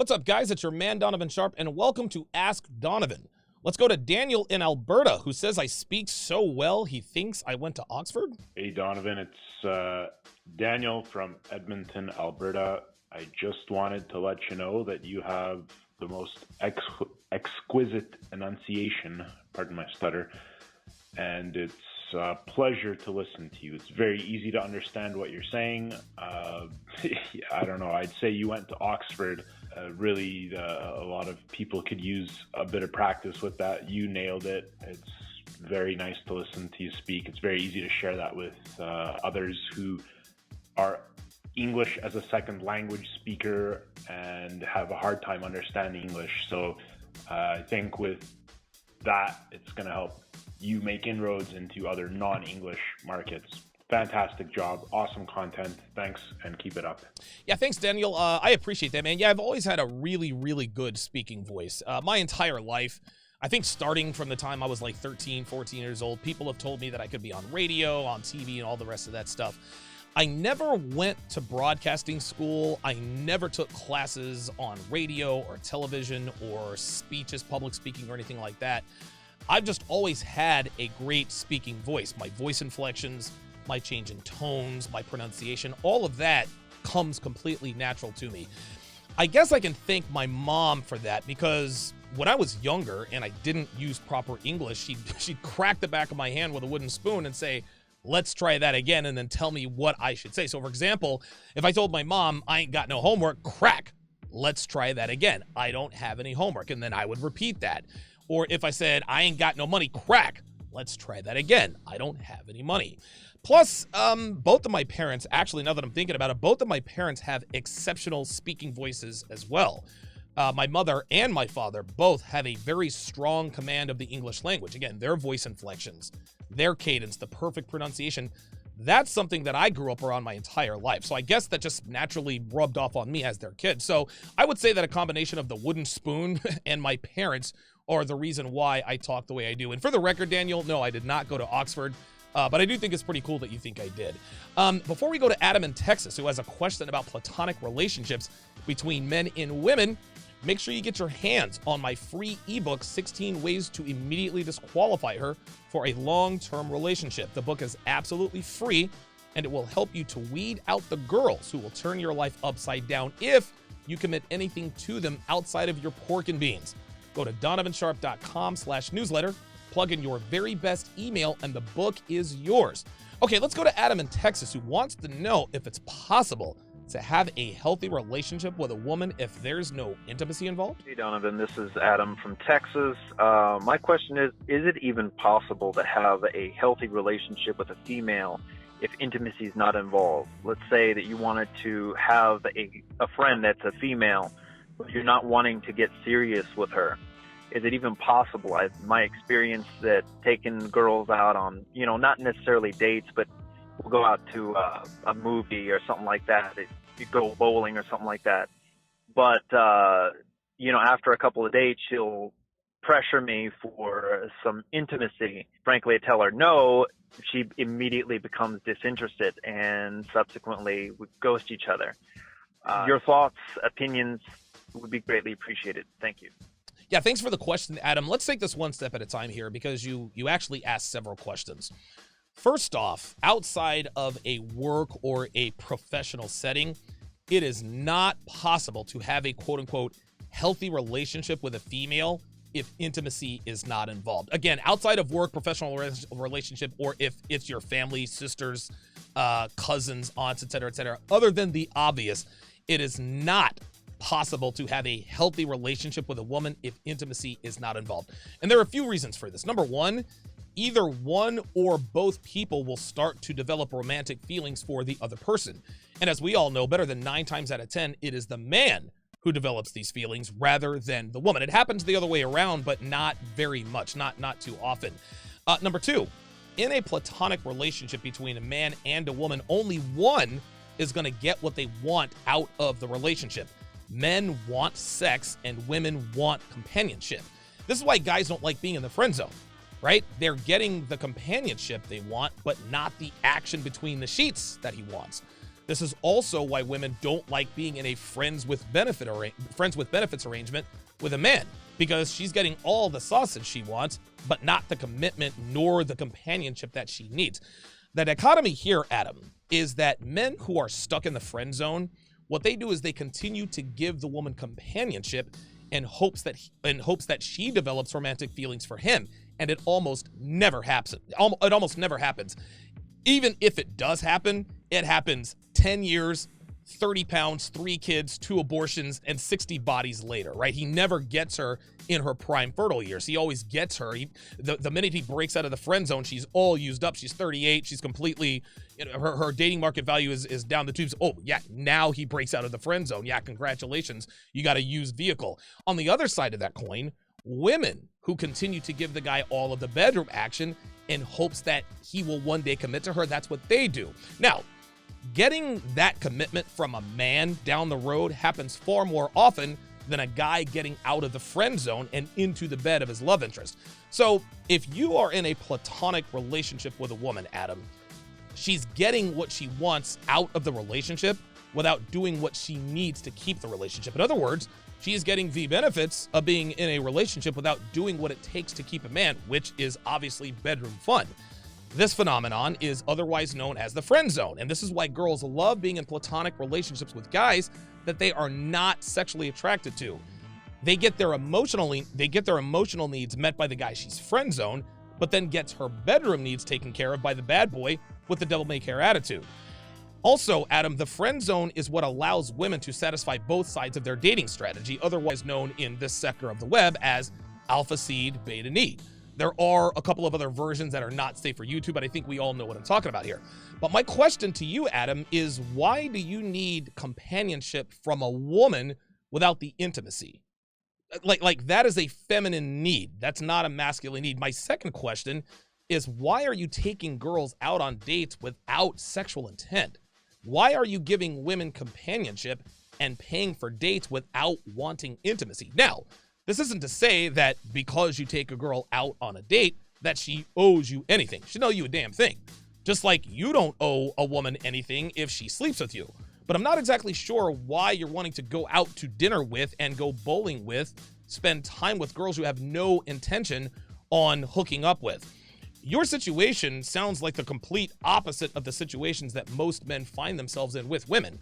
What's up, guys? It's your man, Donovan Sharpe, and welcome to Ask Donovan. Let's go to Daniel in Alberta, who says I speak so well he thinks I went to Oxford. Hey, Donovan. It's Daniel from Edmonton, Alberta. I just wanted to let you know that you have the most exquisite enunciation, pardon my stutter, and it's a pleasure to listen to you. It's very easy to understand what you're saying. I don't know, I'd say you went to Oxford. Really, a lot of people could use a bit of practice with that. You nailed it. It's very nice to listen to you speak. It's very easy to share that with others who are English as a second language speaker and have a hard time understanding English. So I think with that, it's going to help you make inroads into other non-English markets. Fantastic job. Awesome content. Thanks, and keep it up. Yeah, thanks, Daniel. I appreciate that, man. Yeah, I've always had a really, really good speaking voice. My entire life, I think starting from the time I was like 13, 14 years old, people have told me that I could be on radio, on TV, and all the rest of that stuff. I never went to broadcasting school. I never took classes on radio or television or speeches, public speaking, or anything like that. I've just always had a great speaking voice. My voice inflections, my change in tones, my pronunciation, all of that comes completely natural to me. I guess I can thank my mom for that, because when I was younger and I didn't use proper English, she'd crack the back of my hand with a wooden spoon and say, let's try that again, and then tell me what I should say. So, for example, if I told my mom, I ain't got no homework, crack, let's try that again. I don't have any homework, and then I would repeat that. Or if I said, I ain't got no money, crack, let's try that again. I don't have any money. Plus, both of my parents, actually, now that I'm thinking about it, both of my parents have exceptional speaking voices as well. My mother and my father both have a very strong command of the English language. Again, their voice inflections, their cadence, the perfect pronunciation. That's something that I grew up around my entire life. So I guess that just naturally rubbed off on me as their kid. So I would say that a combination of the wooden spoon and my parents are the reason why I talk the way I do. And for the record, Daniel, no, I did not go to Oxford, but I do think it's pretty cool that you think I did. Before we go to Adam in Texas, who has a question about platonic relationships between men and women, make sure you get your hands on my free ebook, 16 Ways to Immediately Disqualify Her for a Long-Term Relationship. The book is absolutely free, and it will help you to weed out the girls who will turn your life upside down if you commit anything to them outside of your pork and beans. Go to donovansharpe.com/newsletter, plug in your very best email, and the book is yours. Okay, let's go to Adam in Texas, who wants to know if it's possible to have a healthy relationship with a woman if there's no intimacy involved. Hey, Donovan, this is Adam from Texas. My question is it even possible to have a healthy relationship with a female if intimacy is not involved? Let's say that you wanted to have a friend that's a female, but you're not wanting to get serious with her. Is it even possible? My experience that taking girls out on, not necessarily dates, but we'll go out to a movie or something like that. You go bowling or something like that. But, after a couple of dates, she'll pressure me for some intimacy. Frankly, I tell her no. She immediately becomes disinterested, and subsequently we ghost each other. Your thoughts, opinions would be greatly appreciated. Thank you. Yeah, thanks for the question, Adam. Let's take this one step at a time here, because you actually asked several questions. First off, outside of a work or a professional setting, it is not possible to have a quote-unquote healthy relationship with a female if intimacy is not involved. Again, outside of work, professional relationship, or if it's your family, sisters, cousins, aunts, etc., other than the obvious, it is not possible to have a healthy relationship with a woman if intimacy is not involved. And there are a few reasons for this. Number one, either one or both people will start to develop romantic feelings for the other person. And as we all know, better than 9 times out of 10, it is the man who develops these feelings rather than the woman. It happens the other way around, but not very much, not too often. Number two, in a platonic relationship between a man and a woman, only one is going to get what they want out of the relationship. Men want sex and women want companionship. This is why guys don't like being in the friend zone, right? They're getting the companionship they want, but not the action between the sheets that he wants. This is also why women don't like being in a friends with benefits arrangement with a man, because she's getting all the sausage she wants, but not the commitment nor the companionship that she needs. The dichotomy here, Adam, is that men who are stuck in the friend zone, what they do is they continue to give the woman companionship in hopes that she develops romantic feelings for him, and it almost never happens. It almost never happens. Even if it does happen, it happens 10 years, 30 pounds, 3 kids, 2 abortions, and 60 bodies later, right? He never gets her in her prime fertile years. He always gets her. The minute he breaks out of the friend zone, she's all used up. She's 38. She's completely, her dating market value is down the tubes. Oh, yeah, now he breaks out of the friend zone. Yeah, congratulations. You got a used vehicle. On the other side of that coin, women who continue to give the guy all of the bedroom action in hopes that he will one day commit to her, that's what they do. Now, getting that commitment from a man down the road happens far more often than a guy getting out of the friend zone and into the bed of his love interest. So if you are in a platonic relationship with a woman, Adam, she's getting what she wants out of the relationship without doing what she needs to keep the relationship. In other words, she is getting the benefits of being in a relationship without doing what it takes to keep a man, which is obviously bedroom fun. This phenomenon is otherwise known as the friend zone, and this is why girls love being in platonic relationships with guys that they are not sexually attracted to. They get their emotional needs met by the guy she's friend zoned, but then gets her bedroom needs taken care of by the bad boy with the devil may care attitude. Also, Adam, the friend zone is what allows women to satisfy both sides of their dating strategy, otherwise known in this sector of the web as alpha seed, beta need. There are a couple of other versions that are not safe for YouTube, but I think we all know what I'm talking about here. But my question to you, Adam, is why do you need companionship from a woman without the intimacy? Like that is a feminine need. That's not a masculine need. My second question is, why are you taking girls out on dates without sexual intent? Why are you giving women companionship and paying for dates without wanting intimacy? Now, this isn't to say that because you take a girl out on a date that she owes you anything. She don't owe you a damn thing. Just like you don't owe a woman anything if she sleeps with you. But I'm not exactly sure why you're wanting to go out to dinner with and go bowling with, spend time with girls you have no intention on hooking up with. Your situation sounds like the complete opposite of the situations that most men find themselves in with women.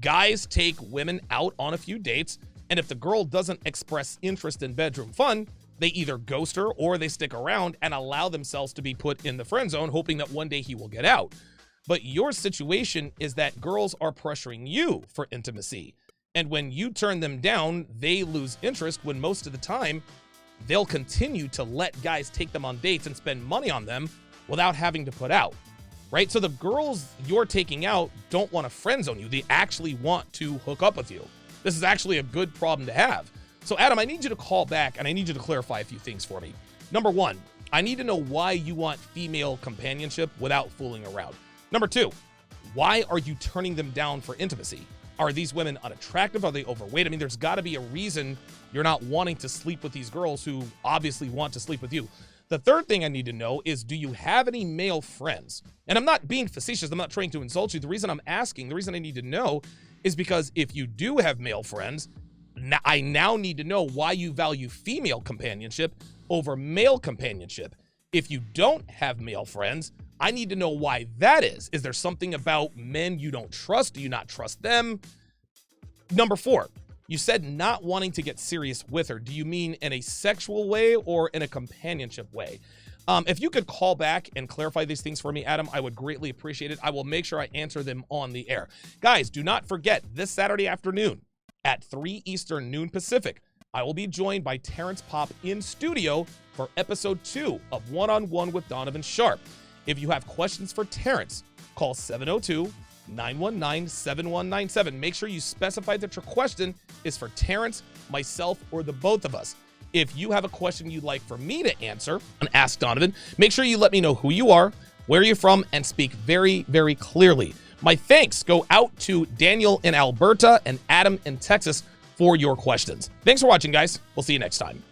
Guys take women out on a few dates, and if the girl doesn't express interest in bedroom fun, they either ghost her or they stick around and allow themselves to be put in the friend zone, hoping that one day he will get out. But your situation is that girls are pressuring you for intimacy. And when you turn them down, they lose interest when most of the time they'll continue to let guys take them on dates and spend money on them without having to put out, right? So the girls you're taking out don't want to friend zone you. They actually want to hook up with you. This is actually a good problem to have. So Adam, I need you to call back and I need you to clarify a few things for me. Number one, I need to know why you want female companionship without fooling around. Number two, why are you turning them down for intimacy? Are these women unattractive? Are they overweight? I mean, there's got to be a reason you're not wanting to sleep with these girls who obviously want to sleep with you. The third thing I need to know is, do you have any male friends? And I'm not being facetious. I'm not trying to insult you. The reason I'm asking, the reason I need to know is because if you do have male friends, I now need to know why you value female companionship over male companionship. If you don't have male friends, I need to know why that is. Is there something about men you don't trust? Do you not trust them? Number four, you said not wanting to get serious with her. Do you mean in a sexual way or in a companionship way? If you could call back and clarify these things for me, Adam, I would greatly appreciate it. I will make sure I answer them on the air. Guys, do not forget, this Saturday afternoon at 3 Eastern, noon Pacific, I will be joined by Terrence Popp in studio for episode 2 of One-on-One with Donovan Sharpe. If you have questions for Terrence, call 702-919-7197. Make sure you specify that your question is for Terrence, myself, or the both of us. If you have a question you'd like for me to answer on Ask Donovan, make sure you let me know who you are, where you're from, and speak very, very clearly. My thanks go out to Daniel in Alberta and Adam in Texas for your questions. Thanks for watching, guys. We'll see you next time.